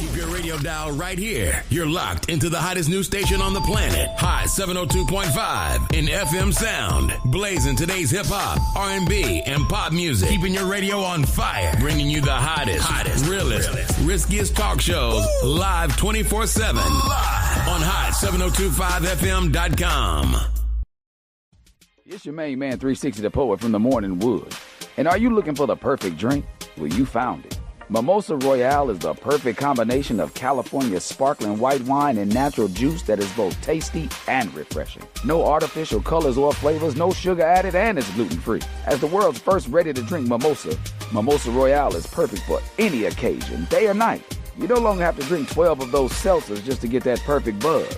Keep your radio dial right here. You're locked into the hottest news station on the planet. Hot 702.5 in FM sound. Blazing today's hip-hop, R&B, and pop music. Keeping your radio on fire. Bringing you the hottest, realest, riskiest talk shows live 24/7 on hot7025fm.com. It's your main man 360 the Poet from the Morning Wood. And are you looking for the perfect drink? Well, you found it. Mimosa Royale is the perfect combination of California's sparkling white wine and natural juice that is both tasty and refreshing. No artificial colors or flavors, no sugar added, and it's gluten-free. As the world's first ready-to-drink mimosa, Mimosa Royale is perfect for any occasion, day or night. You no longer have to drink 12 of those seltzers just to get that perfect buzz.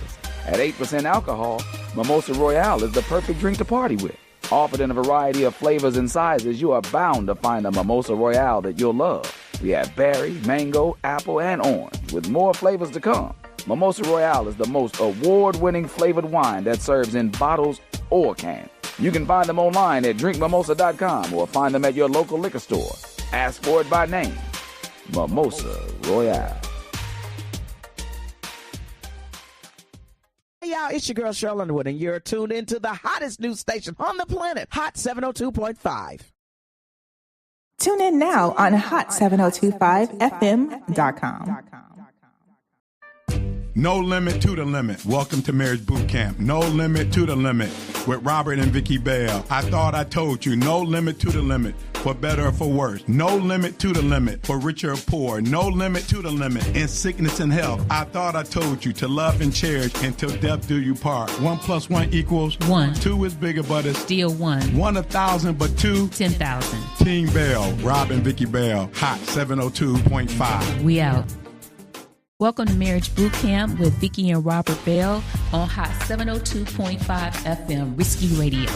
At 8% alcohol, Mimosa Royale is the perfect drink to party with. Offered in a variety of flavors and sizes, you are bound to find a Mimosa Royale that you'll love. We have berry, mango, apple, and orange, with more flavors to come. Mimosa Royale is the most award-winning flavored wine that serves in bottles or cans. You can find them online at drinkmimosa.com or find them at your local liquor store. Ask for it by name. Mimosa Royale. Hey y'all, it's your girl Cheryl Underwood, and you're tuned into the hottest news station on the planet, Hot 702.5. Tune in now on hot7025fm.com. No limit to the limit. Welcome to Marriage Bootcamp. No limit to the limit with Robert and Vicky Bell. I thought I told you. No limit to the limit for better or for worse. No limit to the limit for richer or poor. No limit to the limit in sickness and health. I thought I told you to love and cherish until death do you part. 1 + 1 = 1. 2 is bigger, but it's Still 1. 1 1,000, but 2 10,000. Team Bell, Rob and Vicky Bell, Hot 702.5. We out. Welcome to Marriage Bootcamp with Vicky and Robert Bell on Hot 702.5 FM, Risky Radio.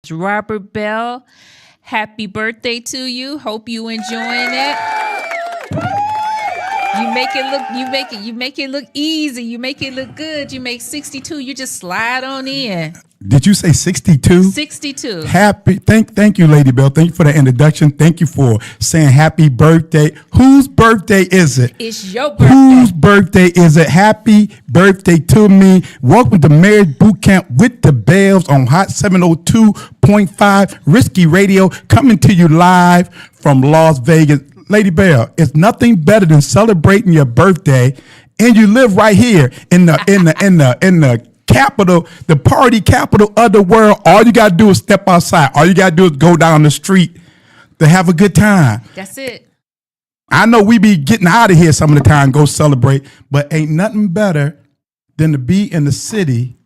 Robert Bell, happy birthday to you. Hope you enjoying it. You make it look easy. You make it look good. You make 62. You just slide on in. Did you say 62? 62. Happy. Thank you, Lady Bell. Thank you for the introduction. Thank you for saying happy birthday. Whose birthday is it? It's your birthday. Whose birthday is it? Happy birthday to me. Welcome to Marriage Bootcamp with the Bells on Hot 702.5 Risky Radio, coming to you live from Las Vegas. Lady Bell, it's nothing better than celebrating your birthday, and you live right here in the capital, the party capital of the world. All you got to do is step outside. All you got to do is go down the street to have a good time. That's it. I know we be getting out of here some of the time, go celebrate, but ain't nothing better than to be in the city.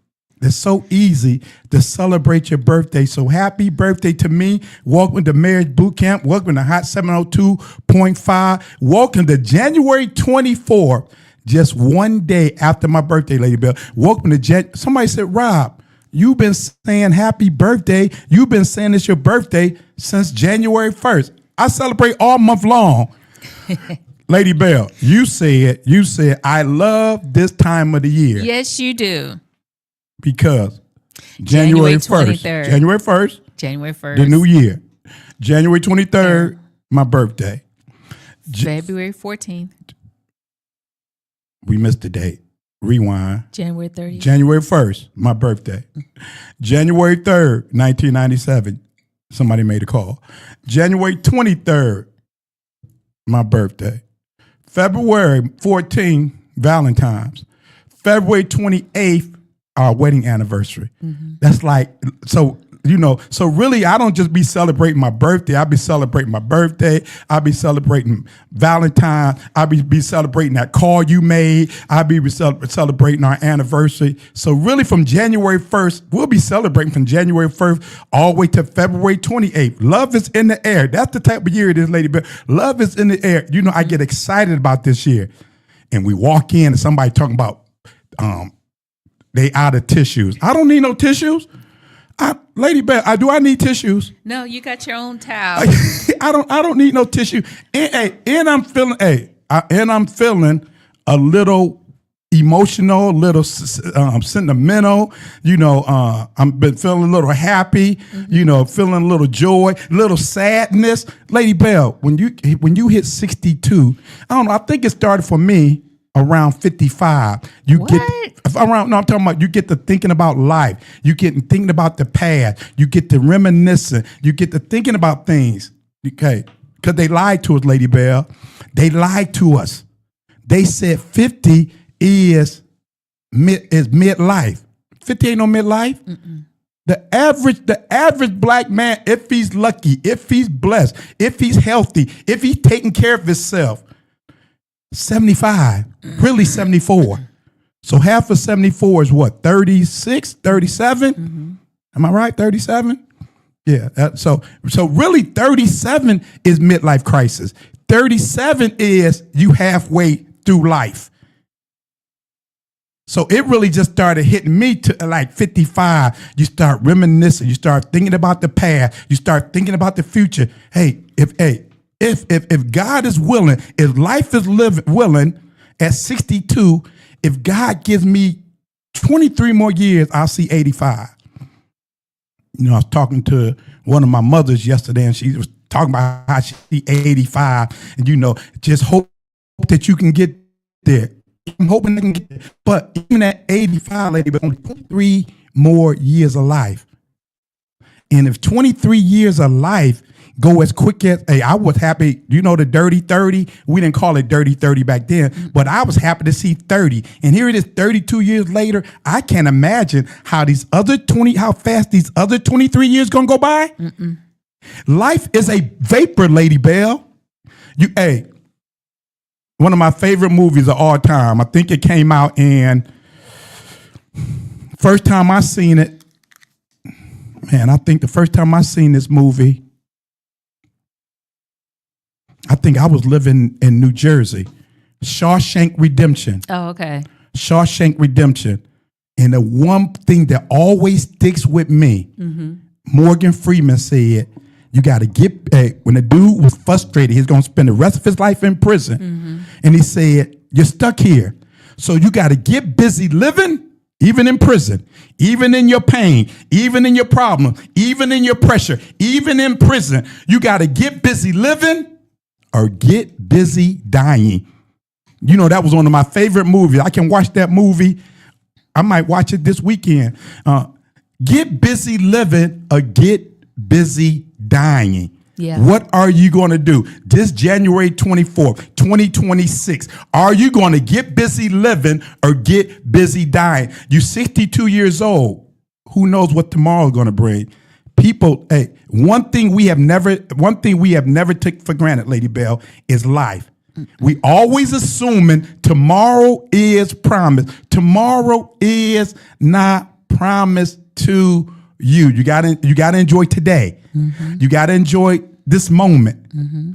It's so easy to celebrate your birthday. So happy birthday to me. Welcome to Marriage Bootcamp. Welcome to Hot 702.5. Welcome to January 24th. Just one day after my birthday, Lady Bell. Welcome to somebody said, Rob, you've been saying happy birthday. You've been saying it's your birthday since January 1st. I celebrate all month long. Lady Bell, you said, I love this time of the year. Yes, you do. Because January 1st. January 1st. January 1st. The new year. January 23rd, my birthday. February 14th. We missed the date. Rewind. January 30th. January 1st, my birthday. January 3rd, 1997. Somebody made a call. January 23rd, my birthday. February 14th, Valentine's. February 28th, our wedding anniversary. Mm-hmm. That's like, so really I don't just be celebrating my birthday. I be celebrating my birthday. I be celebrating Valentine's. I be celebrating that call you made. I be celebrating our anniversary. So really from January 1st, we'll be celebrating from January 1st all the way to February 28th. Love is in the air. That's the type of year it is, Lady Bell. Love is in the air. I get excited about this year. And we walk in and somebody talking about they out of tissues. I don't need no tissues. Lady Bell, do I need tissues? No, you got your own towel. I don't need no tissue. And I'm feeling a little emotional, a little sentimental. I've been feeling a little happy. Feeling a little joy, a little sadness. Lady Bell, when you hit 62, I don't know. I think it started for me around 55. I'm talking about you get to thinking about life. You get to thinking about the past. You get to reminiscing. You get to thinking about things. Okay. Because they lied to us, Lady Bell. They lied to us. They said 50 is midlife. 50 ain't no midlife. Mm-mm. The average black man, if he's lucky, if he's blessed, if he's healthy, if he's taking care of himself, 75, really 74. So half of 74 is what, 36, 37? Mm-hmm. Am I right, 37? Yeah, so really 37 is midlife crisis. 37 is you halfway through life. So it really just started hitting me to like 55. You start reminiscing. You start thinking about the past. You start thinking about the future. If God is willing, if life is willing at 62, if God gives me 23 more years, I'll see 85. I was talking to one of my mothers yesterday, and she was talking about how she see 85, and just hope that you can get there. I'm hoping they can get there. But even at 85, lady, but only 23 more years of life. And if 23 years of life go as quick as, I was happy, the dirty 30, we didn't call it dirty 30 back then, but I was happy to see 30. And here it is 32 years later. I can't imagine how fast these other 23 years gonna go by. Mm-mm. Life is a vapor, Lady Bell. One of my favorite movies of all time. I think it came out first time I seen it, man, I think the first time I seen this movie, I think I was living in New Jersey. Shawshank Redemption. Oh, okay. Shawshank Redemption. And the one thing that always sticks with me, mm-hmm. Morgan Freeman said, you got to when the dude was frustrated, he's going to spend the rest of his life in prison. Mm-hmm. And he said, you're stuck here. So you got to get busy living, even in prison, even in your pain, even in your problem, even in your pressure, even in prison. You got to get busy living or get busy dying. That was one of my favorite movies. I can watch that movie. I might watch it this weekend. Get busy living or get busy dying. Yeah. What are you going to do this January 24th, 2026? Are you going to get busy living or get busy dying? You're 62 years old. Who knows what tomorrow's going to bring? People, one thing we have never took for granted, Lady Bell, is life. We always assuming tomorrow is promised. Tomorrow is not promised to you. You gotta enjoy today. Mm-hmm. You gotta enjoy this moment. Mm-hmm.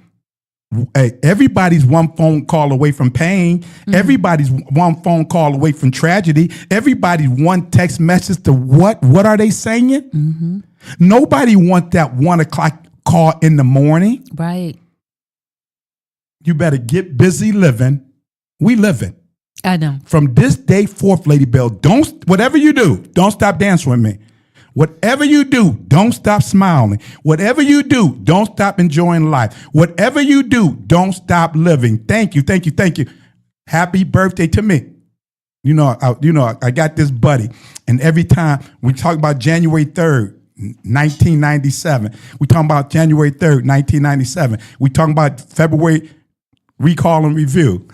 Everybody's one phone call away from pain. Mm-hmm. Everybody's one phone call away from tragedy. Everybody's one text message to what? What are they saying? Mm-hmm. Nobody wants that 1 o'clock call in the morning. Right. You better get busy living. We living. I know. From this day forth, Lady Bell, whatever you do, don't stop dancing with me. Whatever you do, don't stop smiling. Whatever you do, don't stop enjoying life. Whatever you do, don't stop living. Thank you, thank you, thank you. Happy birthday to me. I got this buddy, and every time we talk about January 3rd, 1997, we talk about January 3rd, 1997. We talk about February recall and review.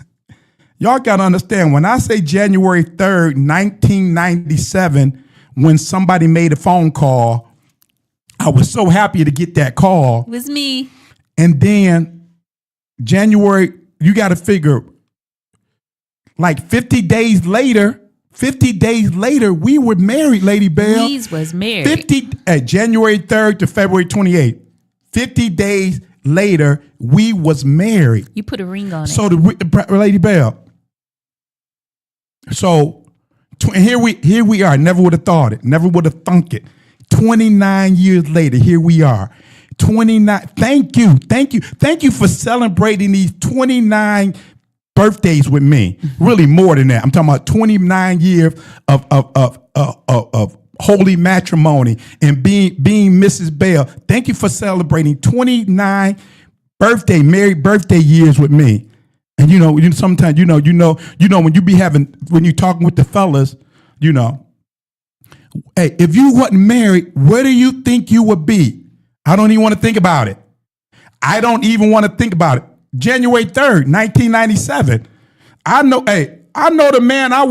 Y'all got to understand, when I say January 3rd, 1997, when somebody made a phone call, I was so happy to get that call. It was me. And then January, you got to figure, like 50 days later, we were married, Lady Bell. We was married. January 3rd to February 28th. 50 days later, we was married. You put a ring on it. So Lady Bell. So And here we are. Never would have thought it. Never would have thunk it. 29 years later, here we are. 29. Thank you for celebrating these 29 birthdays with me. Really more than that. I'm talking about 29 years of holy matrimony and being Mrs. Bell. Thank you for celebrating 29 married birthday years with me. And sometimes when you talking with the fellas, hey, if you wasn't married, where do you think you would be? I don't even want to think about it. January 3rd, 1997. I know the man I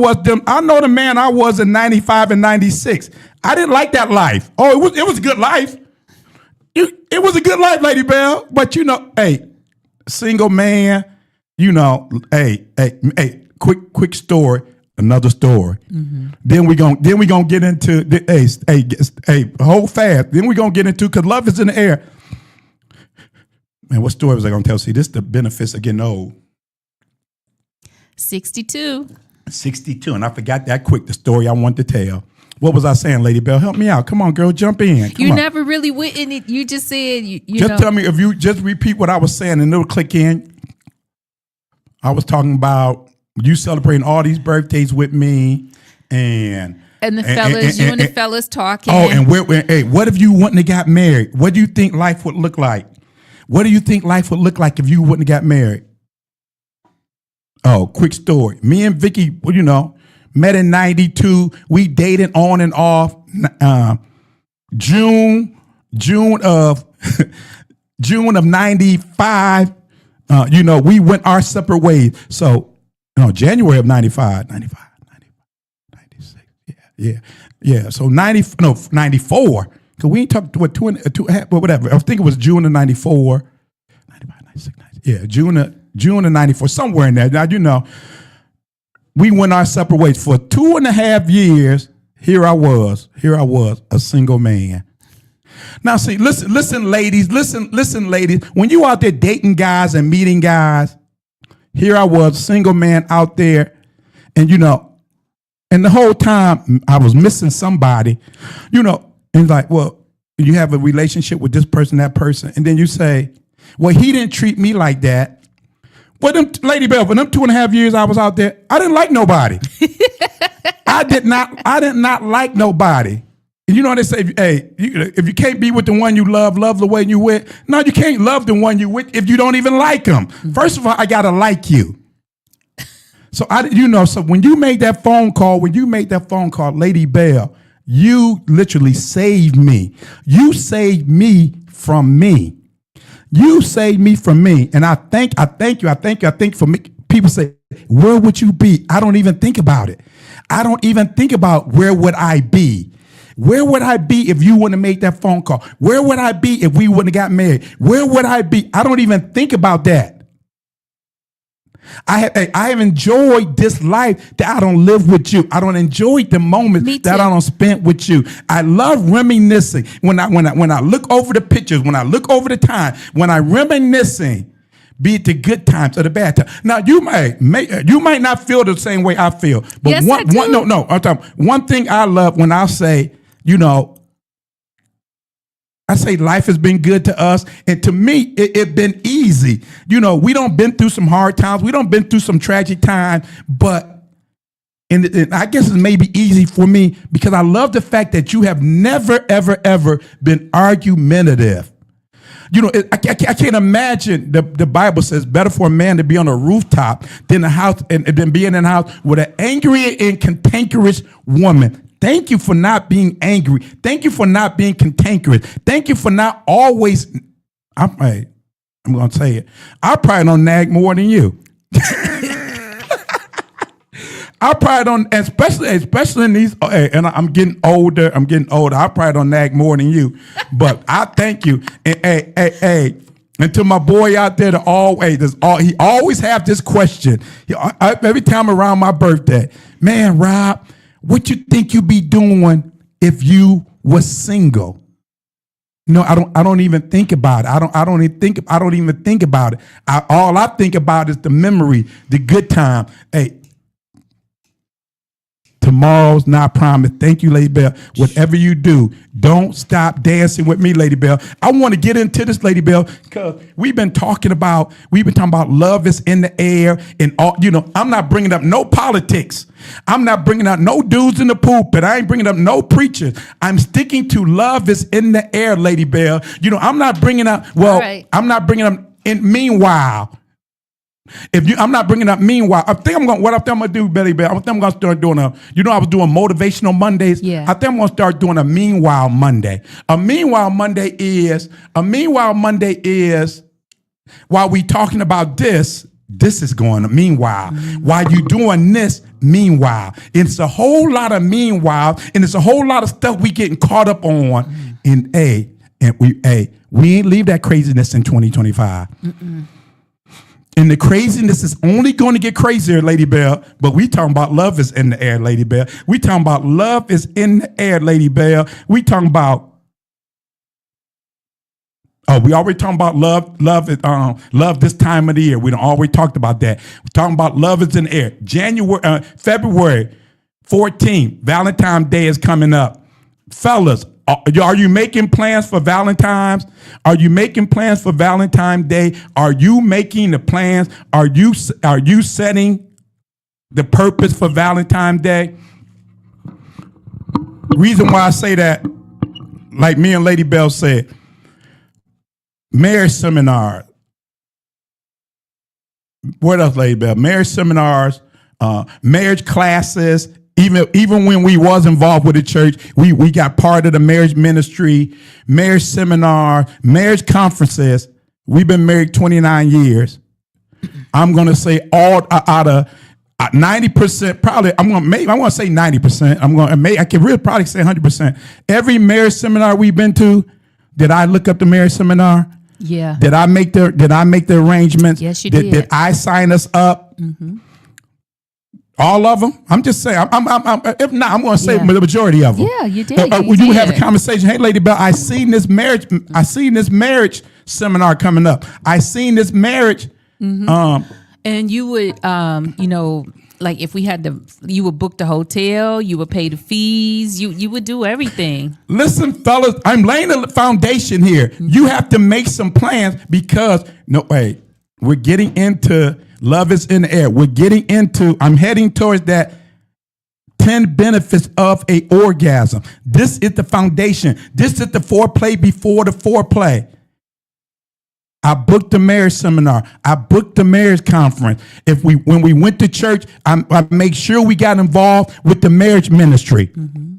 was in 95 and 96. I didn't like that life. Oh, it was a good life. It was a good life, Lady Bell. But hey, single man, hey, quick story, another story. Mm-hmm. Then we gonna get into hold fast. Then we gonna get into, because love is in the air. Man, what story was I gonna tell? See, this is the benefits of getting old. 62, and I forgot that quick, the story I wanted to tell. What was I saying, Lady Bell? Help me out. Come on, girl, jump in. You never really went in it. You just said you just tell me, if you just repeat what I was saying and it'll click in. I was talking about you celebrating all these birthdays with me, and the fellas, you and the fellas talking. Oh, and what if you wouldn't have got married? What do you think life would look like? What do you think life would look like if you wouldn't have got married? Oh, quick story. Me and Vicky, met in 92. We dated on and off. June of 95. We went our separate ways. So, January of 95, 96. Yeah. So 94. Because we ain't talked what whatever. I think it was June of 94. 95, 96, 96. Yeah, June of 94, somewhere in there. Now, we went our separate ways for 2.5 years. Here I was, a single man. Now, see, listen, ladies. When you out there dating guys and meeting guys, here I was, single man out there, and and the whole time I was missing somebody, and like, well, you have a relationship with this person, that person, and then you say, well, he didn't treat me like that. Well, Lady Bell, for them 2.5 years I was out there, I didn't like nobody. I did not like nobody. And they say, hey, if you can't be with the one you love the way you with. No, you can't love the one you with if you don't even like them. Mm-hmm. First of all, I gotta like you. So so when you made that phone call, Lady Bell, you literally saved me. You saved me from me. And I thank you for me. People say, where would you be? I don't even think about it. I don't even think about where would I be. Where would I be if you wouldn't have made that phone call? Where would I be if we wouldn't have got married? Where would I be? I don't even think about that. I have enjoyed this life that I don't live with you. I don't enjoy the moments that I don't spend with you. I love reminiscing. When I look over the pictures, when I look over the time, when I'm reminiscing, be it the good times or the bad times. Now you might not feel the same way I feel, but yes, I do. I'm talking, one thing I love when I say, I say life has been good to us, and to me, it been easy. We don't been through some hard times. We don't been through some tragic times, but and I guess it's maybe easy for me because I love the fact that you have never, ever, ever been argumentative. I can't imagine. The Bible says better for a man to be on a rooftop than a house and than being in a house with an angry and cantankerous woman. Thank you for not being angry. Thank you for not being cantankerous. Thank you for not always. I'm going to say it. I probably don't nag more than you. I probably don't, especially in these. And I'm getting older. I probably don't nag more than you. But I thank you. And and to my boy out there, he always have this question. Every time around my birthday, man, Rob, what you think you be doing if you was single? I don't even think about it. I don't even think about it. All I think about is the memory, the good time. Hey, to Tomorrow's not promised. Thank you, Lady Bell. Whatever you do, don't stop dancing with me, Lady Bell. I want to get into this, Lady Bell, because we've been talking about love is in the air and all. I'm not bringing up no politics. I'm not bringing up no dudes in the pulpit. I ain't bringing up no preachers. I'm sticking to love is in the air, Lady Bell. I'm not bringing up. Well, right. I'm not bringing up. Meanwhile. I'm not bringing up meanwhile. I think I'm gonna do, Betty Bell. I think I'm gonna start doing I was doing motivational Mondays. Yeah. I think I'm gonna start doing a meanwhile Monday. A meanwhile Monday is while we talking about this is going on. Meanwhile, while you doing this, meanwhile, it's a whole lot of meanwhile, and it's a whole lot of stuff we getting caught up on. And we ain't leave that craziness in 2025. And the craziness is only going to get crazier, Lady Bell. But we talking about love is in the air, Lady Bell. We talking about love is in the air, Lady Bell. We talking about. Oh, we already talking about love. Love this time of the year. We done already talked about that. We're talking about love is in the air. February 14th, Valentine's Day is coming up, fellas. Are you making plans for Valentine's? Are you making plans for Valentine's Day? Are you making the plans? Are you setting the purpose for Valentine's Day? Reason why I say that, like me and Lady Bell said, marriage seminars. What else, Lady Bell? Marriage seminars, marriage classes. Even when we was involved with the church, we got part of the marriage ministry, marriage seminar, marriage conferences. We've been married 29 years. I'm gonna say all out of 90%, probably. I want to say 90%. I can really probably say 100%. Every marriage seminar we've been to, did I look up the marriage seminar? Yeah. Did I make the arrangements? Yes, you did. Did I sign us up? Mm-hmm. All of them? I'm just saying. If not, I'm going to say the majority of them. Yeah, you did. You have a conversation. Hey, Lady Bell, I seen this marriage seminar coming up. I seen this marriage. Mm-hmm. And you would, like if we had you would book the hotel, you would pay the fees, you would do everything. Listen, fellas, I'm laying the foundation here. Mm-hmm. You have to make some plans because we're getting into. Love is in the air. I'm heading towards that 10 benefits of a orgasm. This is the foundation. This is the foreplay before the foreplay. I booked the marriage seminar. I booked the marriage conference. When we went to church, I make sure we got involved with the marriage ministry. Mm-hmm.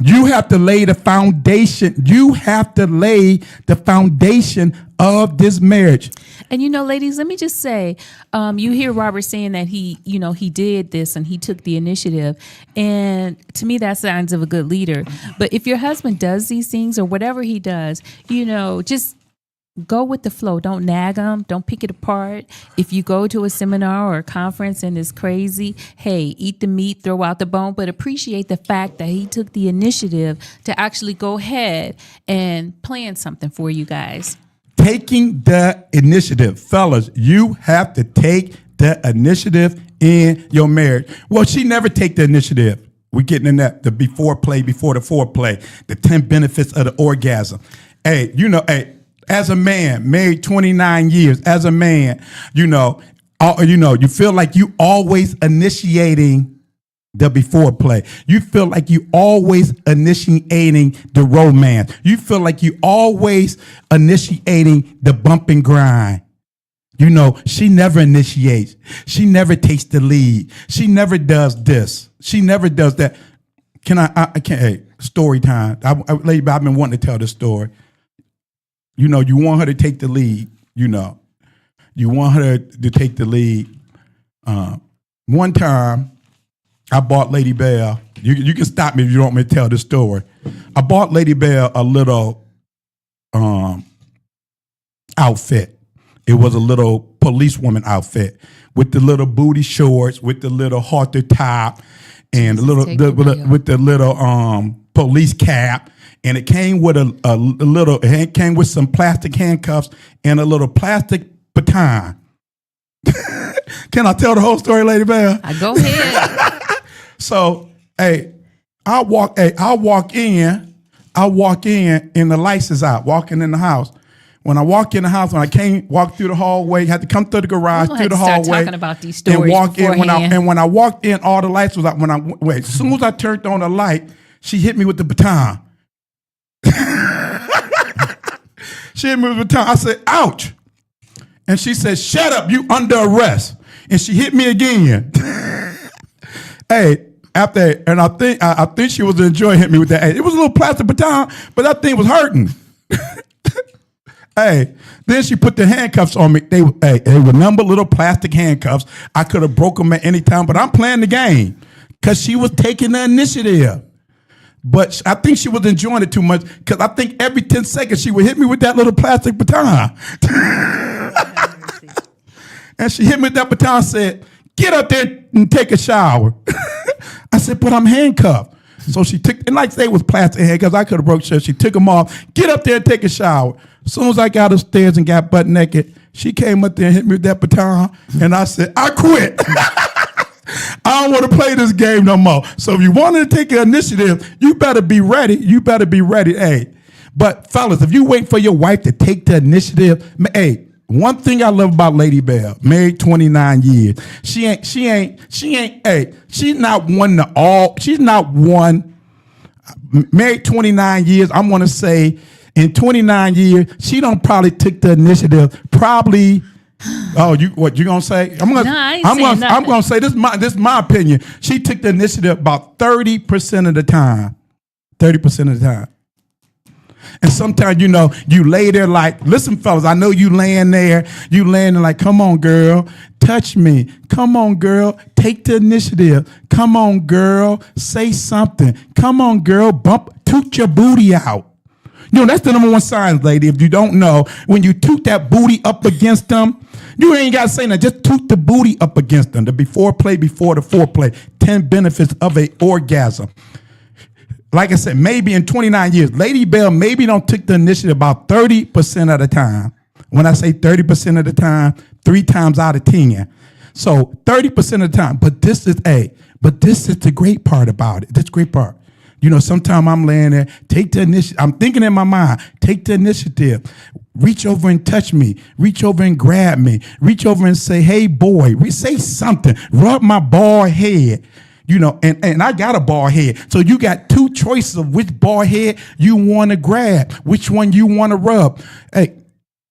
You have to lay the foundation. You have to lay the foundation of this marriage. And ladies, let me just say, you hear Robert saying that he did this and he took the initiative. And to me, that's signs of a good leader. But if your husband does these things or whatever he does, just go with the flow. Don't nag them. Don't pick it apart. If you go to a seminar or a conference and it's crazy, hey, eat the meat, throw out the bone, but appreciate the fact that he took the initiative to actually go ahead and plan something for you guys. Taking the initiative. Fellas, you have to take the initiative in your marriage. Well, she never take the initiative. We're getting in that, the before the foreplay, the 10 benefits of the orgasm. Hey, as a man, married 29 years, as a man, you feel like you always initiating the before play. You feel like you always initiating the romance. You feel like you always initiating the bump and grind. She never initiates. She never takes the lead. She never does this. She never does that. Hey, story time. I've been wanting to tell this story. You want her to take the lead. You want her to take the lead. One time, I bought Lady Bell. You can stop me if you don't want me to tell this story. I bought Lady Bell a little outfit. It was a little policewoman outfit with the little booty shorts, with the little halter top, and with the little police cap. And it came with it came with some plastic handcuffs and a little plastic baton. Can I tell the whole story, Lady Bell? Go ahead. So, hey, I walk in, and the lights is out, walking in the house. When I walk in the house, when I walk through the hallway, had to come through the garage, through the hallway. Start talking about these stories and walk in. beforehand. When I walked in, all the lights was out. As soon as I turned on the light, she hit me with the baton. She hit me with the baton. I said, ouch. And she said, shut up, you under arrest. And she hit me again. Hey, after, and I think she was enjoying hitting me with that. Hey, it was a little plastic baton, but that thing was hurting. Hey, then she put the handcuffs on me. They were number little plastic handcuffs. I could have broke them at any time, but I'm playing the game because she was taking the initiative. But I think she was enjoying it too much because I think every 10 seconds she would hit me with that little plastic baton. And she hit me with that baton and said, get up there and take a shower. I said, but I'm handcuffed. So she took, and like they was plastic handcuffs, I could have broke shit. She took them off. Get up there and take a shower. As soon as I got upstairs and got butt naked, she came up there and hit me with that baton. And I said, I quit. I don't want to play this game no more. So if you wanted to take an initiative, you better be ready. You better be ready. Hey, but fellas, if you wait for your wife to take the initiative, hey, one thing I love about Lady Bell, married 29 years, she's not one, married 29 years, I'm going to say in 29 years, she don't probably took the initiative, probably, you going to say? I'm going to say, this is my opinion. She took the initiative about 30% of the time. 30% of the time. And sometimes, you lay there like, listen, fellas, I know you laying there like, come on, girl, touch me. Come on, girl, take the initiative. Come on, girl, say something. Come on, girl, toot your booty out. That's the number one sign, lady. If you don't know, when you toot that booty up against them, you ain't got to say nothing. Just toot the booty up against them. The before the foreplay. 10 benefits of an orgasm. Like I said, maybe in 29 years, Lady Bell maybe don't take the initiative about 30% of the time. When I say 30% of the time, 3 times out of 10. So 30% of the time. But this is the great part about it. This great part. Sometimes I'm laying there, take the initiative. I'm thinking in my mind, take the initiative. Reach over and touch me. Reach over and grab me. Reach over and say, hey, boy, say something. Rub my bald head. And I got a bald head. So you got 2 choices of which bald head you want to grab, which one you want to rub. Hey,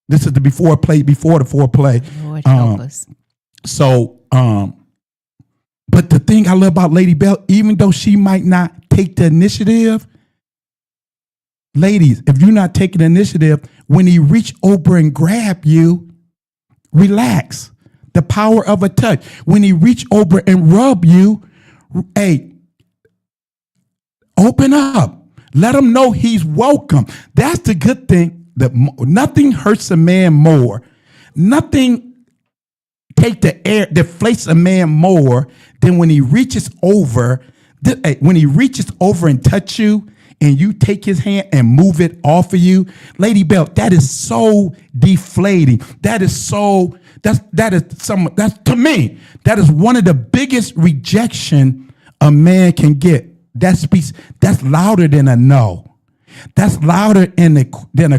this is the before the foreplay. Lord help us. So, but the thing I love about Lady Bell, even though she might not take the initiative, ladies, if you're not taking the initiative, when he reach over and grab you, relax. The power of a touch. When he reach over and rub you, hey, open up. Let him know he's welcome. That's the good thing. That nothing hurts a man more. Nothing deflates a man more than when he reaches over. When he reaches over and touch you, and you take his hand and move it off of you, Lady Bell, that is so deflating. That's to me, that is one of the biggest rejection a man can get. That's louder than a no. That's louder than a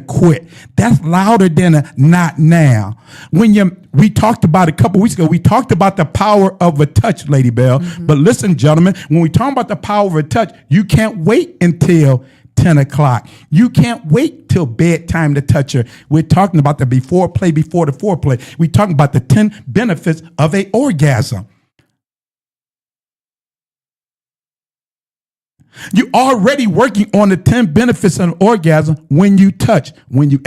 quit. That's louder than a not now. We talked about a couple weeks ago, we talked about the power of a touch, Lady Bell. Mm-hmm. But listen, gentlemen, when we talk about the power of a touch, you can't wait until 10 o'clock. You can't wait till bedtime to touch her. We're talking about the before the foreplay. We're talking about the 10 benefits of an orgasm. You're already working on the 10 benefits of an orgasm when you touch, when you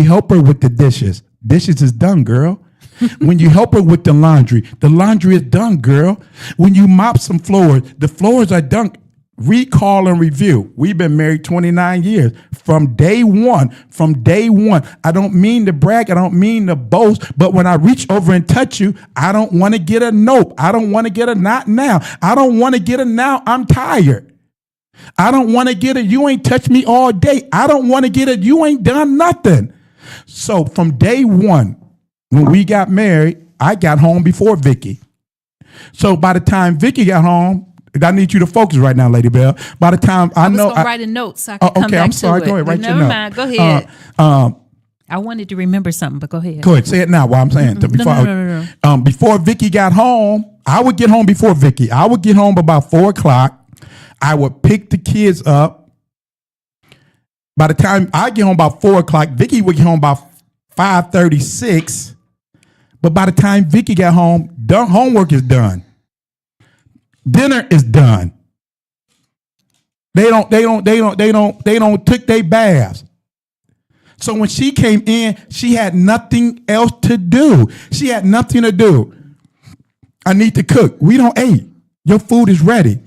help her with the dishes. Dishes is done, girl. When you help her with the laundry is done, girl. When you mop some floors, the floors are done. Recall and review. We've been married 29 years. From day one, I don't mean to brag, I don't mean to boast, but when I reach over and touch you, I don't want to get a nope. I don't want to get a not now. I don't want to get a now, I'm tired. I don't want to get it. You ain't touched me all day. I don't want to get it. You ain't done nothing. So from day one, when we got married, I got home before Vicky. So by the time Vicky got home, I need you to focus right now, Lady Bell. By the time I know, was gonna write a note so I can come okay, back I'm sorry. to Go it. ahead, write your Never note. mind. Go ahead. I wanted to remember something, but go ahead. Go ahead, say it now. While I'm saying No. before Vicky got home, I would get home before Vicky. I would get home about 4:00. I would pick the kids up. By the time I get home about 4:00, Vicky would get home about 5:36. But by the time Vicky got home, homework is done. Dinner is done. They don't take their baths. So when she came in, she had nothing else to do. She had nothing to do. I need to cook. We don't eat. Your food is ready.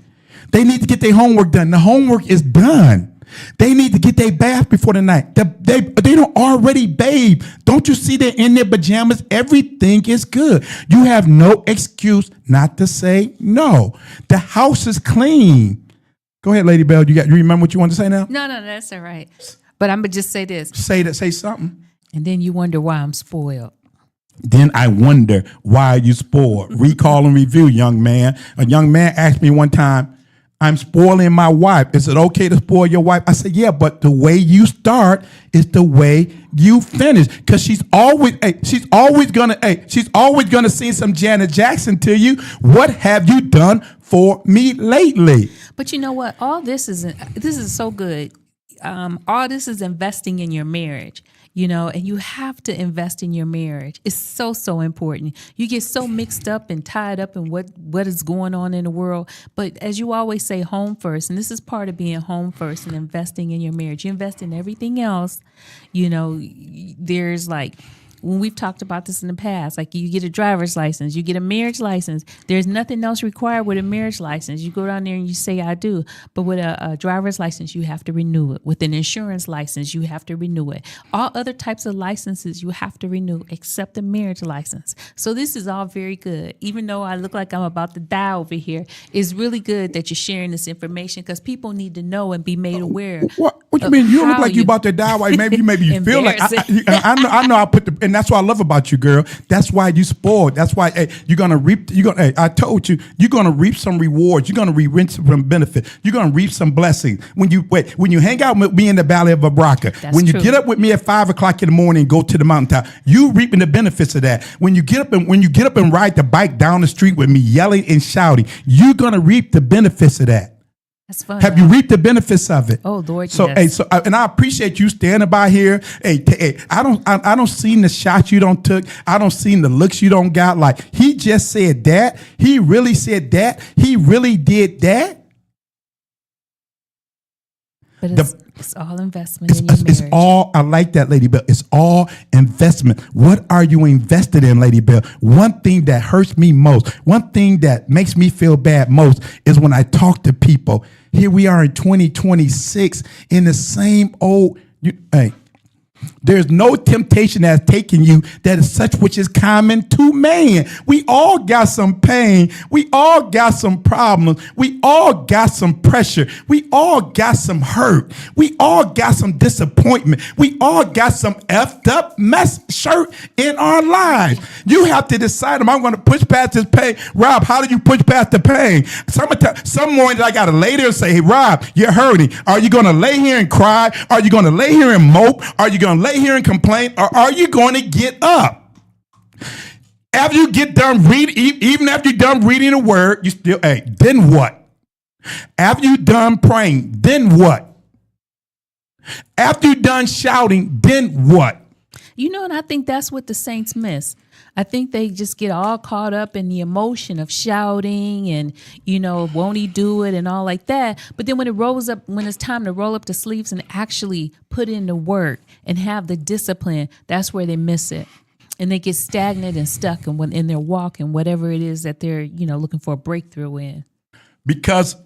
They need to get their homework done. The homework is done. They need to get their bath before the night. They don't already bathe. Don't you see they're in their pajamas? Everything is good. You have no excuse not to say no. The house is clean. Go ahead, Lady Bell. You remember what you want to say now? No, that's all right. But I'm gonna just say this. Say something. And then you wonder why I'm spoiled. Then I wonder why you spoiled. Recall and review, young man. A young man asked me one time, I'm spoiling my wife. Is it okay to spoil your wife? I said, yeah, but the way you start is the way you finish. Because she's always gonna sing some Janet Jackson to you. What have you done for me lately? But you know what? All this is so good. All this is investing in your marriage. And you have to invest in your marriage. It's so important. You get so mixed up and tied up in what is going on in the world. But as you always say, home first. And this is part of being home first and investing in your marriage. You invest in everything else. There's when we've talked about this in the past, like you get a driver's license, you get a marriage license. There's nothing else required with a marriage license. You go down there and you say, I do. But with a driver's license, you have to renew it. With an insurance license, you have to renew it. All other types of licenses, you have to renew, except the marriage license. So this is all very good. Even though I look like I'm about to die over here, it's really good that you're sharing this information because people need to know and be made aware. What you mean? You don't look like you about to die. Why? Maybe you feel like I know. I put and that's what I love about you, girl. That's why you spoiled. That's why you're gonna reap. I told you, you're gonna reap some rewards. You're gonna reap some benefit. You're gonna reap some blessings when you hang out with me in the Valley of Abraca. When you get up with me at 5:00 in the morning and go to the mountaintop, you reaping the benefits of that. When you get up and ride the bike down the street with me, yelling and shouting, you're gonna reap the benefits of that. That's fun. Have you reaped the benefits of it? Oh Lord, so yes. And I appreciate you standing by here. I don't see the shots you don't took. I don't see the looks you don't got. Like he just said that. He really said that. He really did that. But it's all investment in your marriage. It's all, I like that, Lady Bell. It's all investment. What are you invested in, Lady Bell? One thing that hurts me most, one thing that makes me feel bad most is when I talk to people. Here we are in 2026 in the same old, there's no temptation that's taken you that is such which is common to man. We all got some pain. We all got some problems. We all got some pressure. We all got some hurt. We all got some disappointment. We all got some effed up mess shirt in our lives. You have to decide, am I going to push past this pain? Rob, how do you push past the pain? Some morning I got to lay there and say, hey, Rob, you're hurting. Are you going to lay here and cry? Are you going to lay here and mope? Are you going to lay here and complain, or are you going to get up? After you get done reading, even after you're done reading the word, you still, then what? After you're done praying, then what? After you're done shouting, then what? And I think that's what the saints miss. I think they just get all caught up in the emotion of shouting and, won't he do it and all like that. But then when it's time to roll up the sleeves and actually put in the work and have the discipline, that's where they miss it. And they get stagnant and stuck in their walk and whatever it is that they're, looking for a breakthrough in. Because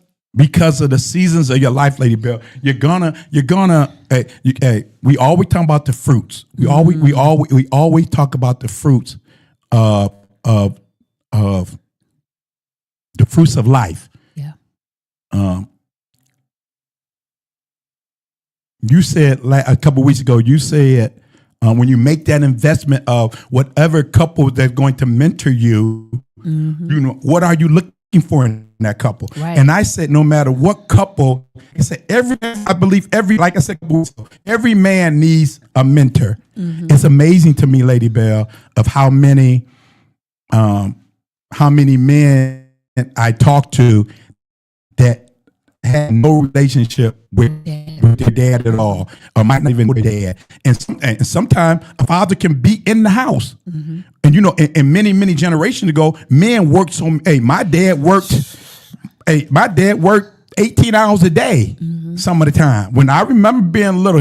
of the seasons of your life, Lady Bell, you're gonna. We always talk about the fruits. We always talk about the fruits of the fruits of life. Yeah. You said a couple of weeks ago. You said when you make that investment of whatever couple that's going to mentor you, what are you looking looking for in that couple. Right. And I said, no matter what couple, I said, like I said, every man needs a mentor. Mm-hmm. It's amazing to me, Lady Bell, of how many men I talk to that had no relationship with their dad at all, or might not even with their dad. And sometimes a father can be in the house. Mm-hmm. And you know, and many generations ago, men worked my dad worked 18 hours a day some of the time. When I remember being little,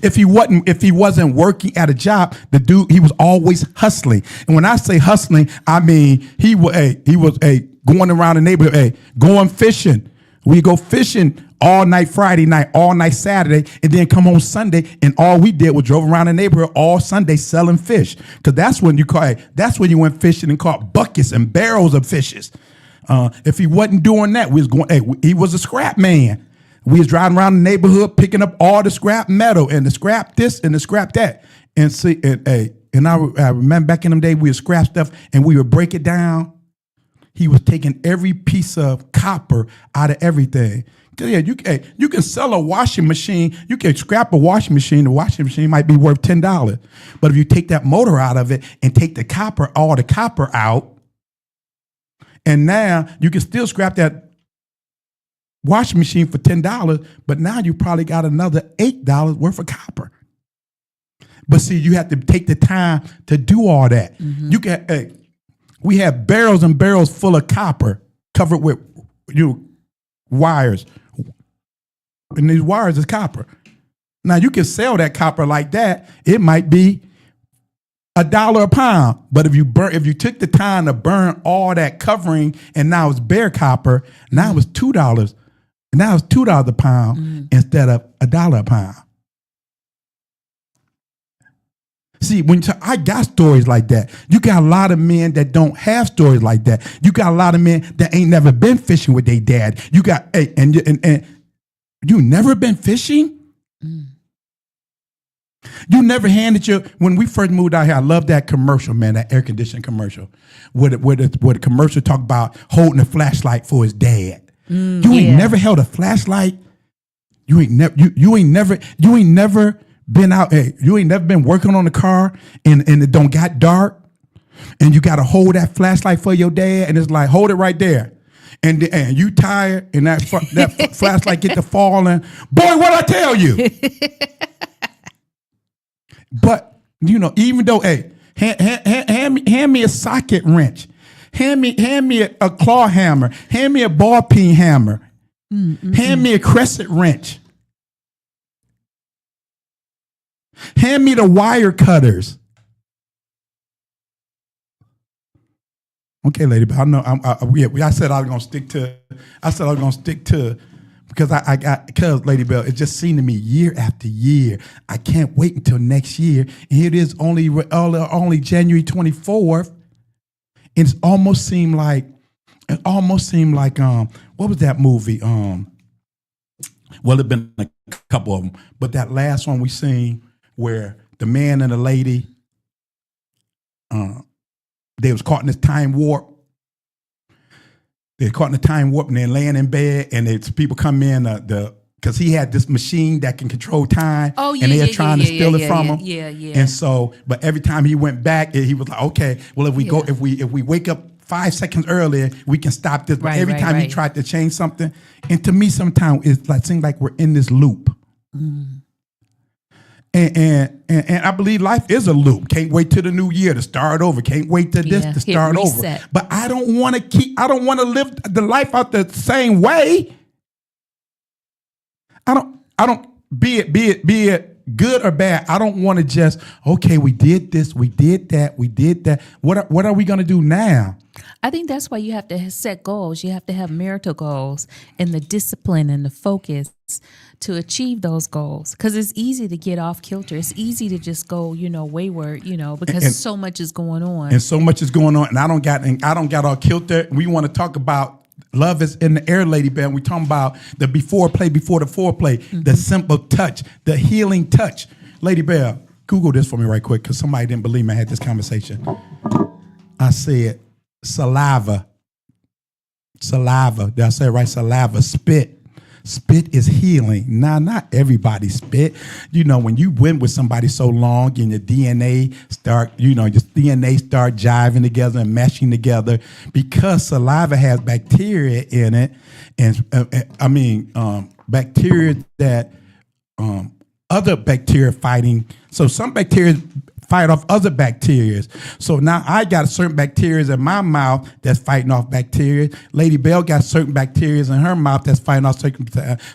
if he wasn't working at a job, the dude, he was always hustling. And when I say hustling, I mean he was going around the neighborhood, going fishing. We go fishing all night Friday night, all night Saturday, and then come home Sunday, and all we did was drove around the neighborhood all Sunday selling fish. Because that's when you went fishing and caught buckets and barrels of fishes. If he wasn't doing that, he was a scrap man. We was driving around the neighborhood picking up all the scrap metal and the scrap this and the scrap that. And I remember back in them days we would scrap stuff and we would break it down. He was taking every piece of copper out of everything. Yeah, you can sell a washing machine. You can scrap a washing machine. The washing machine might be worth $10. But if you take that motor out of it and take all the copper out, and now you can still scrap that washing machine for $10, but now you probably got another $8 worth of copper. But see, you have to take the time to do all that. Mm-hmm. We have barrels and barrels full of copper covered with wires. And these wires is copper. Now you can sell that copper like that. It might be $1 a pound. But if you took the time to burn all that covering and now it's bare copper, now it's $2. Now it's $2 a pound instead of $1 a pound. See, I got stories like that. You got a lot of men that don't have stories like that. You got a lot of men that ain't never been fishing with their dad. You got and you never been fishing. You never handed when we first moved out here. I love that commercial, man. That air conditioning commercial, where the commercial talk about holding a flashlight for his dad. You ain't never held a flashlight. You ain't never been out. You ain't never been working on the car and it don't got dark, and you got to hold that flashlight for your dad, and it's like hold it right there, and you tired, and that flashlight get to falling. Boy, what I tell you? But even though, hand me a socket wrench, hand me a claw hammer, hand me a ball peen hammer, hand me a crescent wrench. Hand me the wire cutters. Okay, lady, but I know I said I was gonna stick to because Lady Bell, it just seemed to me year after year. I can't wait until next year. And here it is only January 24th. And it almost seemed like what was that movie? Well, it'd been a couple of them, but that last one we seen, where the man and the lady, they was caught in this time warp. They're caught in the time warp and they're laying in bed, and people come in because he had this machine that can control time. Oh, yeah, and they're trying to steal it from him. Yeah. And so, but every time he went back, he was like, okay, well, if we wake up 5 seconds earlier, we can stop this. But every time he tried to change something, and to me, sometimes it seems like we're in this loop. And I believe life is a loop. Can't wait till the new year to start over. Can't wait till this to start over. But I don't want to live the life out the same way. I don't be it good or bad. I don't want to just, okay, we did this, we did that. What are we going to do now? I think that's why you have to set goals. You have to have marital goals and the discipline and the focus to achieve those goals, because it's easy to get off kilter. It's easy to just go, wayward, because so much is going on. And so much is going on, and I don't got off kilter. We want to talk about love is in the air, Lady Bell. We talking about the before the foreplay, the simple touch, the healing touch. Lady Bell, Google this for me right quick, because somebody didn't believe me. I had this conversation. I said, Saliva. Did I say it right? Saliva. Spit. Spit is healing. Now, not everybody spit. You know, when you went with somebody so long and your DNA start jiving together and meshing together, because saliva has bacteria in it, and bacteria that other bacteria fighting. So some bacteria fight off other bacteria. So now I got certain bacteria in my mouth that's fighting off bacteria. Lady Bell got certain bacteria in her mouth that's fighting off certain.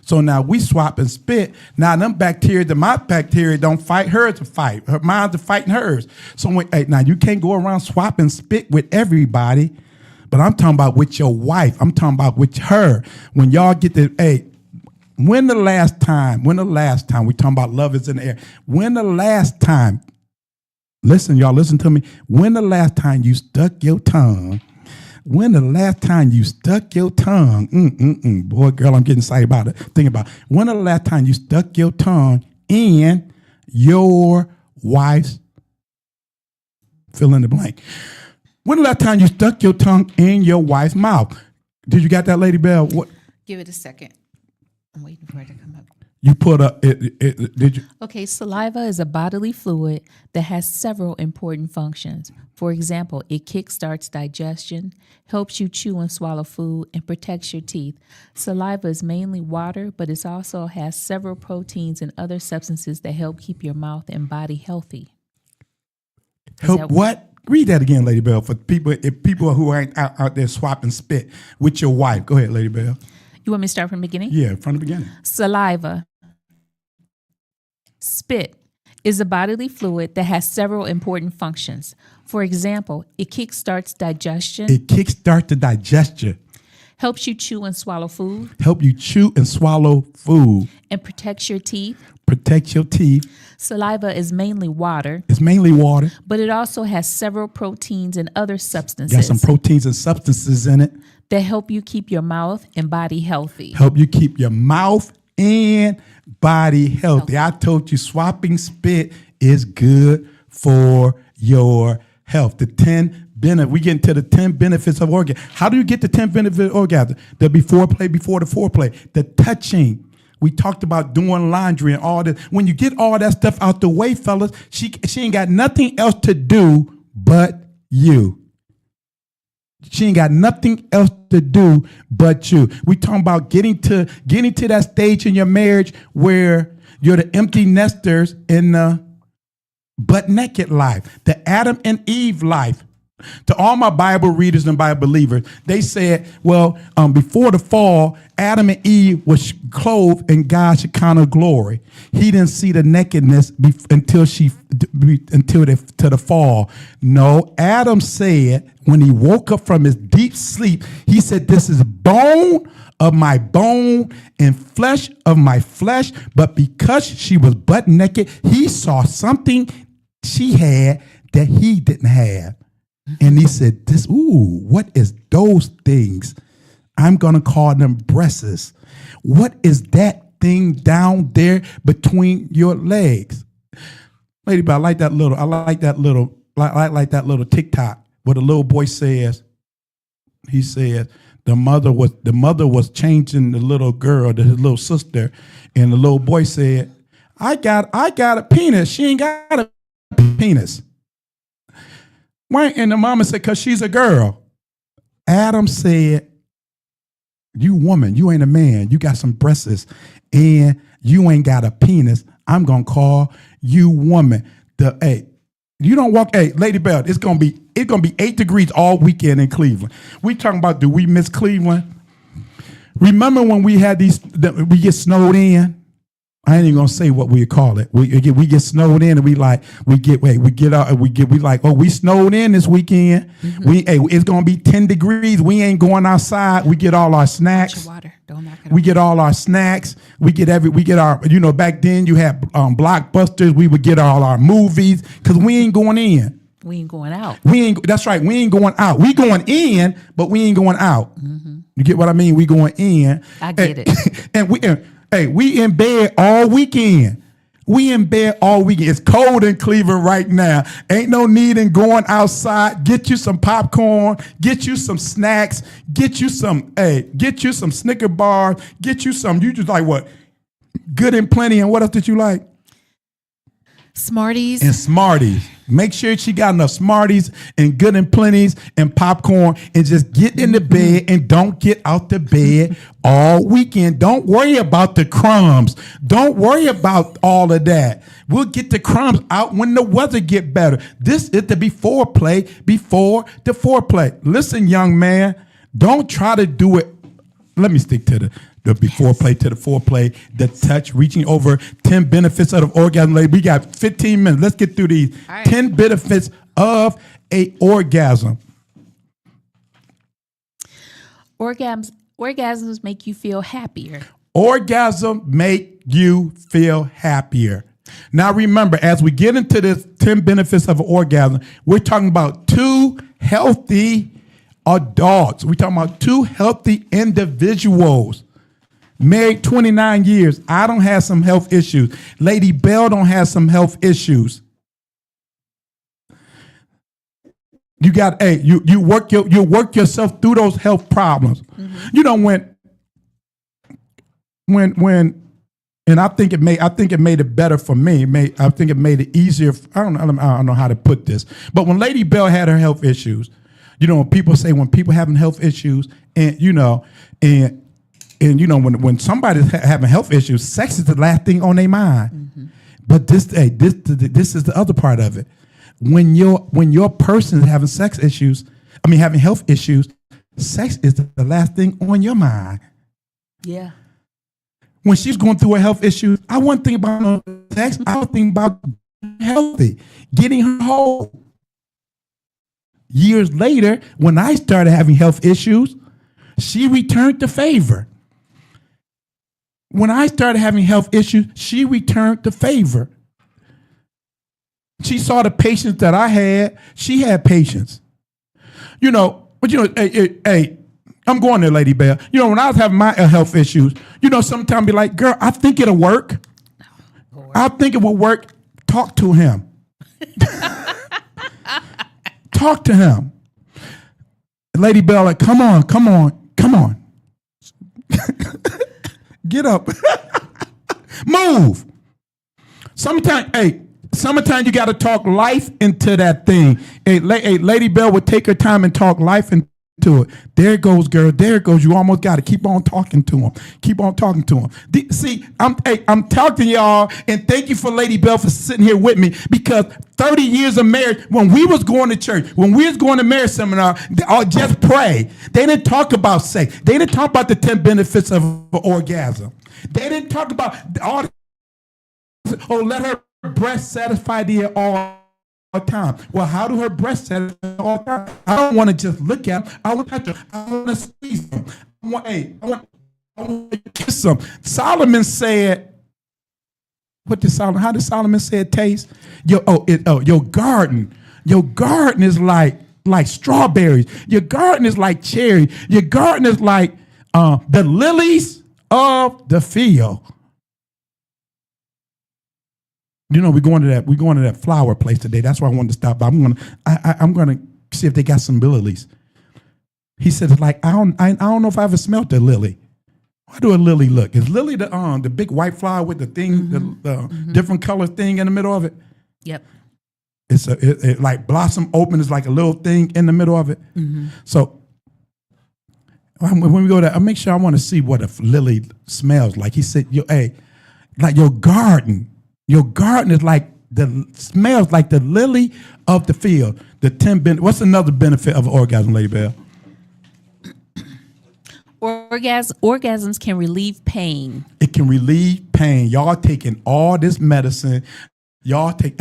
So now we swap and spit. Now them bacteria, my bacteria don't fight her to fight. Mine's are fighting hers. So now you can't go around swapping spit with everybody. But I'm talking about with your wife. I'm talking about with her. When y'all get the, when the last time, we talking about love is in the air. When the last time, listen, y'all, listen to me. When the last time you stuck your tongue? When the last time you stuck your tongue? Boy, girl, I'm getting excited about it. Think about it. When the last time you stuck your tongue in your wife's, fill in the blank. When the last time you stuck your tongue in your wife's mouth? Did you got that, Lady Bell? What? Give it a second. I'm waiting for it to come up. You put up, did you? Okay, saliva is a bodily fluid that has several important functions. For example, it kickstarts digestion, helps you chew and swallow food, and protects your teeth. Saliva is mainly water, but it also has several proteins and other substances that help keep your mouth and body healthy. Help what? Read that again, Lady Bell, for people who ain't out there swapping spit with your wife. Go ahead, Lady Bell. You want me to start from the beginning? Yeah, from the beginning. Saliva. Spit is a bodily fluid that has several important functions. For example, it kickstarts digestion. It kickstarts the digestion. Helps you chew and swallow food. Help you chew and swallow food. And protects your teeth. Protect your teeth. Saliva is mainly water. It's mainly water. But it also has several proteins and other substances. Got some proteins and substances in it. That help you keep your mouth and body healthy. Help you keep your mouth and body healthy. I told you swapping spit is good for your health. We get into the 10 benefits of orgasm. How do you get the 10 benefits of orgasm? The before the foreplay, the touching. We talked about doing laundry and all that. When you get all that stuff out the way, fellas, she ain't got nothing else to do but you. She ain't got nothing else to do but you. We talking about getting to that stage in your marriage where you're the empty nesters in the butt naked life, the Adam and Eve life. To all my Bible readers and Bible believers, they said, well, before the fall, Adam and Eve was clothed in God's Shekinah glory. He didn't see the nakedness until the fall. No, Adam said when he woke up from his deep sleep, he said, "This is bone of my bone and flesh of my flesh." But because she was butt naked, he saw something she had that he didn't have. And he said, what is those things? I'm going to call them breasts. What is that thing down there between your legs? Lady, but I like that little TikTok where the little boy says, he said, the mother was changing the little girl to his little sister. And the little boy said, I got a penis. She ain't got a penis. Why? And the mama said, because she's a girl. Adam said, you woman, you ain't a man. You got some breasts and you ain't got a penis. I'm going to call you woman. You don't walk, Lady Bell, it's going to be 8 degrees all weekend in Cleveland. We talking about, do we miss Cleveland? Remember when we had we get snowed in? I ain't even gonna say what we call it. We get snowed in, and we like we snowed in this weekend. Mm-hmm. It's gonna be 10 degrees. We ain't going outside. We get all our snacks. Water. Don't knock it we off. get all our snacks. We get our back then you had Blockbusters. We would get all our movies because we ain't going in. We ain't going out. That's right. We ain't going out. We going in, but we ain't going out. Mm-hmm. You get what I mean? We going in. I get it. And we in bed all weekend. We in bed all weekend. It's cold in Cleveland right now. Ain't no need in going outside. Get you some popcorn. Get you some snacks. Get you some Snicker bars. Get you some. You just like what? Good and Plenty. And what else did you like? Smarties. And Smarties. Make sure she got enough Smarties and Good and Plenties and popcorn, and just get in the bed and don't get out the bed all weekend. Don't worry about the crumbs. Don't worry about all of that. We'll get the crumbs out when the weather get better. This is the before the foreplay. Listen, young man, don't try to do it. Let me stick to the before play to the foreplay, the touch, reaching over 10 benefits of the orgasm. We got 15 minutes. Let's get through these 10 benefits of a orgasm. Orgasms make you feel happier. Orgasm make you feel happier. Now remember, as we get into this 10 benefits of an orgasm, we're talking about two healthy adults. We're talking about two healthy individuals. Married 29 years. I don't have some health issues. Lady Bell don't have some health issues. You got you work yourself through those health problems. Mm-hmm. You know when and I think it made it better for me. I think it made it easier. I don't know how to put this. But when Lady Bell had her health issues, you know, people say when people having health issues and when somebody's having health issues, sex is the last thing on their mind. Mm-hmm. But this is the other part of it. When your person is having having health issues, sex is the last thing on your mind. Yeah. When she's going through her health issues, I wasn't thinking about sex. I was thinking about healthy, getting her whole. Years later, when I started having health issues, she returned the favor. When I started having health issues, she returned the favor. She saw the patience that I had. She had patience. Hey, I'm going there, Lady Bell. When I was having my health issues, sometimes be like, girl, I think it'll work. I think it will work. Talk to him. Talk to him. Lady Bell, like, come on. Get up. Move. Sometimes you got to talk life into that thing. Lady Bell would take her time and talk life into it. There it goes, girl. There it goes. You almost got to keep on talking to him. Keep on talking to him. See, I'm talking to y'all, and thank you for Lady Bell for sitting here with me, because 30 years of marriage, when we was going to church, when we was going to marriage seminar, just pray. They didn't talk about sex. They didn't talk about the 10 benefits of orgasm. They didn't talk about all. Let her breast satisfy thee at all time. Well, how do her breasts satisfy all the time? I don't want to just look at them. I want to touch them. I want to squeeze them. I want to kiss them. Solomon said, how did Solomon say it tastes? Your garden. Your garden is like strawberries. Your garden is like cherry. Your garden is like the lilies of the field. We're going to that flower place today. That's why I wanted to stop by. I'm gonna see if they got some lilies. He said, like, I don't know if I ever smelled the lily. How do a lily look? Is lily the big white flower with the thing, the different color thing in the middle of it? Yep. It's it like blossom open is like a little thing in the middle of it. Mm-hmm. So when we go there, I make sure I want to see what a lily smells like. He said, like your garden. Your garden is smells like the lily of the field. What's another benefit of an orgasm, Lady Bell? Orgasms can relieve pain. It can relieve pain. Y'all taking all this medicine. Y'all taking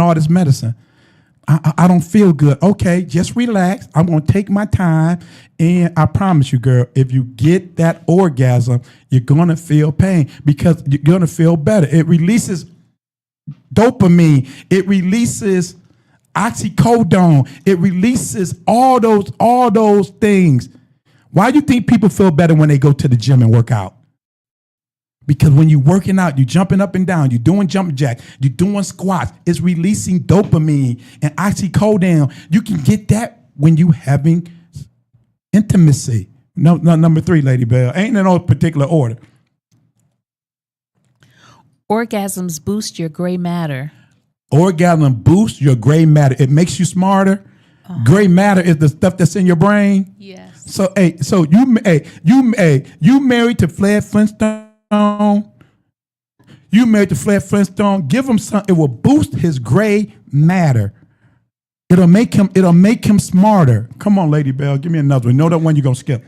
all this medicine. I don't feel good. Okay, just relax. I'm going to take my time. And I promise you, girl, if you get that orgasm, you're going to feel pain because you're going to feel better. It releases dopamine. It releases oxycodone. It releases all those things. Why do you think people feel better when they go to the gym and work out? Because when you're working out, you're jumping up and down, you're doing jumping jacks, you're doing squats, it's releasing dopamine and oxycodone. You can get that when you having intimacy. No, number 3, Lady Bell. Ain't in no particular order. Orgasms boost your gray matter. Orgasm boosts your gray matter. It makes you smarter. Gray matter is the stuff that's in your brain. Yes. So you married to Fred Flintstone. You married to Fred Flintstone. Give him something. It will boost his gray matter. It'll make him smarter. Come on, Lady Bell. Give me another one. Know that one you're gonna skip.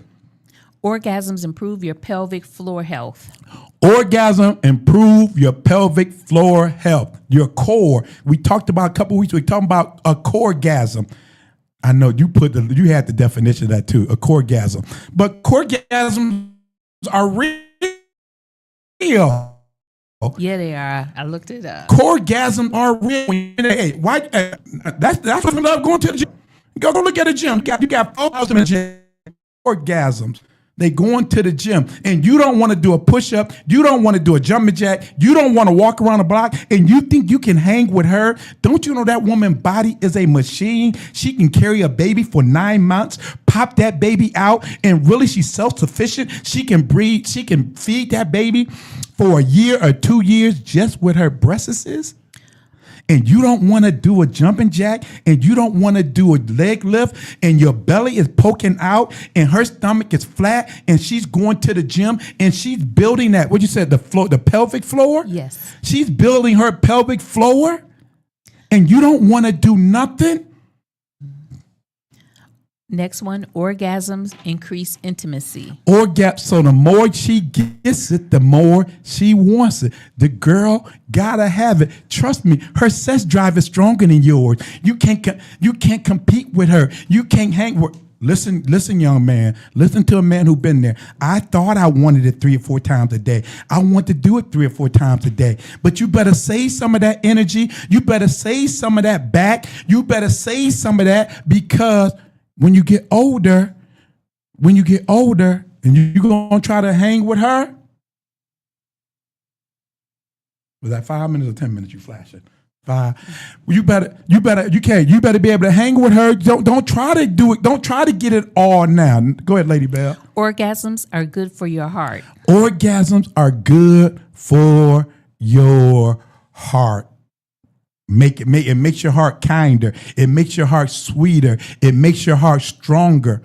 Orgasms improve your pelvic floor health. Orgasm improve your pelvic floor health, your core. We talked about a couple weeks. We talked about a coregasm. I know you had the definition of that too, a coregasm. But coregasms are real. Yeah, they are. I looked it up. Coregasms are real. Hey, why? That's what we love going to the gym. Go look at the gym. You got 4,000 in the gym. Orgasms. They going to the gym, and you don't want to do a push-up. You don't want to do a jumping jack. You don't want to walk around the block, and you think you can hang with her. Don't you know that woman's body is a machine? She can carry a baby for 9 months, pop that baby out, and really she's self-sufficient. She can breathe. She can feed that baby for a year or 2 years just with her breasts. And you don't want to do a jumping jack, and you don't want to do a leg lift, and your belly is poking out, and her stomach is flat, and she's going to the gym, and she's building that, what you said, the pelvic floor? Yes. She's building her pelvic floor, and you don't want to do nothing? Next one, orgasms increase intimacy. So the more she gets it, the more she wants it. The girl gotta have it. Trust me, her sex drive is stronger than yours. You can't compete with her. You can't hang with. Listen, young man. Listen to a man who's been there. I thought I wanted it 3 or 4 times a day. I want to do it 3 or 4 times a day. But you better save some of that energy. You better save some of that back. You better save some of that, because when you get older, and you're going to try to hang with her, was that 5 minutes or 10 minutes you flashing? 5. You better be able to hang with her. Don't try to do it. Don't try to get it all now. Go ahead, Lady Bell. Orgasms are good for your heart. Orgasms are good for your heart. It makes your heart kinder. It makes your heart sweeter. It makes your heart stronger.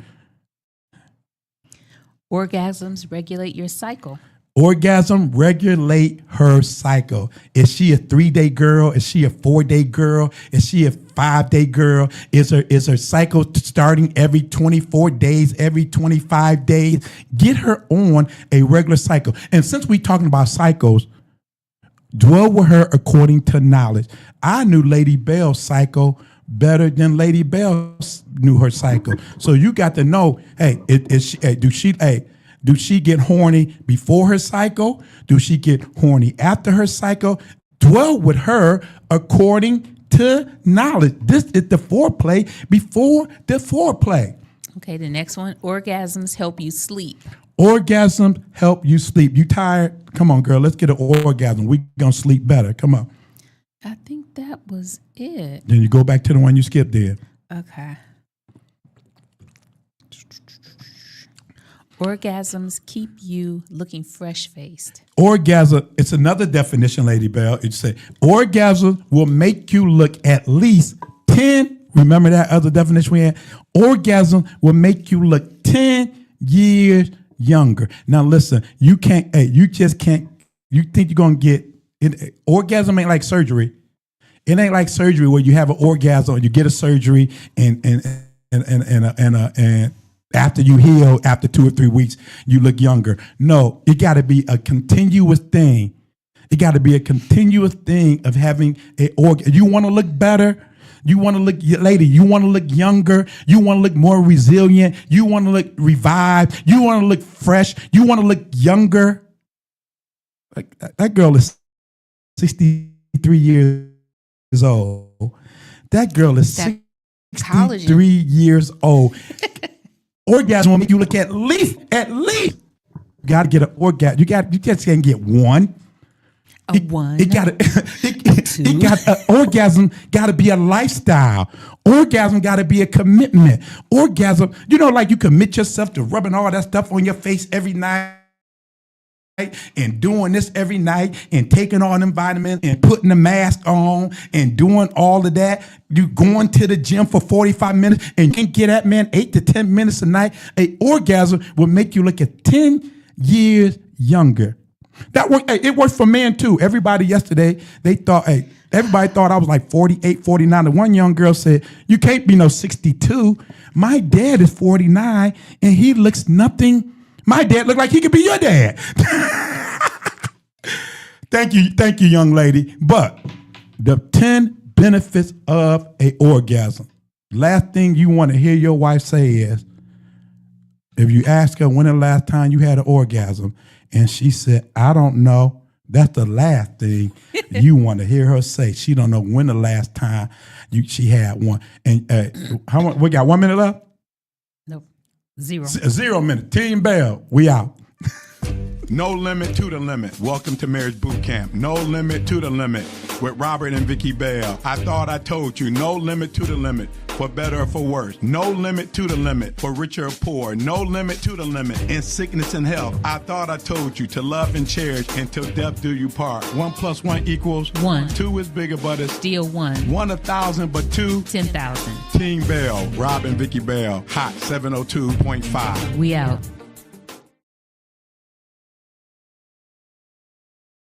Orgasms regulate your cycle. Orgasm regulate her cycle. Is she a 3-day girl? Is she a 4-day girl? Is she a 5-day girl? Is her cycle starting every 24 days, every 25 days? Get her on a regular cycle. And since we're talking about cycles, dwell with her according to knowledge. I knew Lady Bell's cycle better than Lady Bell knew her cycle. So you got to know, hey, do she get horny before her cycle? Do she get horny after her cycle? Dwell with her according to knowledge. This is the foreplay before the foreplay. Okay, the next one, orgasms help you sleep. Orgasms help you sleep. You tired? Come on, girl. Let's get an orgasm. We're going to sleep better. Come on. I think that was it. Then you go back to the one you skipped there. Okay. Orgasms keep you looking fresh-faced. Orgasm, it's another definition, Lady Bell. It said orgasm will make you look at least 10. Remember that other definition we had? Orgasm will make you look 10 years younger. Now listen, you think you're going to get it. Orgasm ain't like surgery. It ain't like surgery where you have an orgasm, you get a surgery, and after you heal, after 2 or 3 weeks, you look younger. No, it got to be a continuous thing. It got to be a continuous thing of having an orgasm. You want to look better. You want to look, lady, you want to look younger. You want to look more resilient. You want to look revived. You want to look fresh. You want to look younger. Like, that girl is 63 years old. That girl is 63 years old. Orgasm will make you look at least got to get an orgasm. You just can't get one. Orgasm got to be a lifestyle. Orgasm got to be a commitment. Orgasm, like you commit yourself to rubbing all that stuff on your face every night and doing this every night and taking all them vitamins and putting the mask on and doing all of that. You going to the gym for 45 minutes and you can get that man 8 to 10 minutes a night. An orgasm will make you look at 10 years younger. That worked. It worked for men too. Everybody yesterday, everybody thought I was like 48, 49. The one young girl said, "You can't be no 62. My dad is 49 and he looks nothing. My dad looked like he could be your dad." Thank you, young lady. But the 10 benefits of an orgasm. Last thing you want to hear your wife say is, if you ask her when the last time you had an orgasm, and she said, "I don't know," that's the last thing you want to hear her say. She don't know when the last time she had one. And we got 1 minute left? Nope. 0. 0 minute. Team Bell, we out. No limit to the limit. Welcome to Marriage Bootcamp. No limit to the limit with Robert and Vicky Bell. I thought I told you. No limit to the limit, for better or for worse. No limit to the limit, for richer or poor. No limit to the limit in sickness and health. I thought I told you to love and cherish until death do you part. 1 + 1 = 1. 2 is bigger, but it's still 1. 1 1,000, but 2 10,000. Team Bell, Rob and Vicky Bell, Hot 702.5. We out.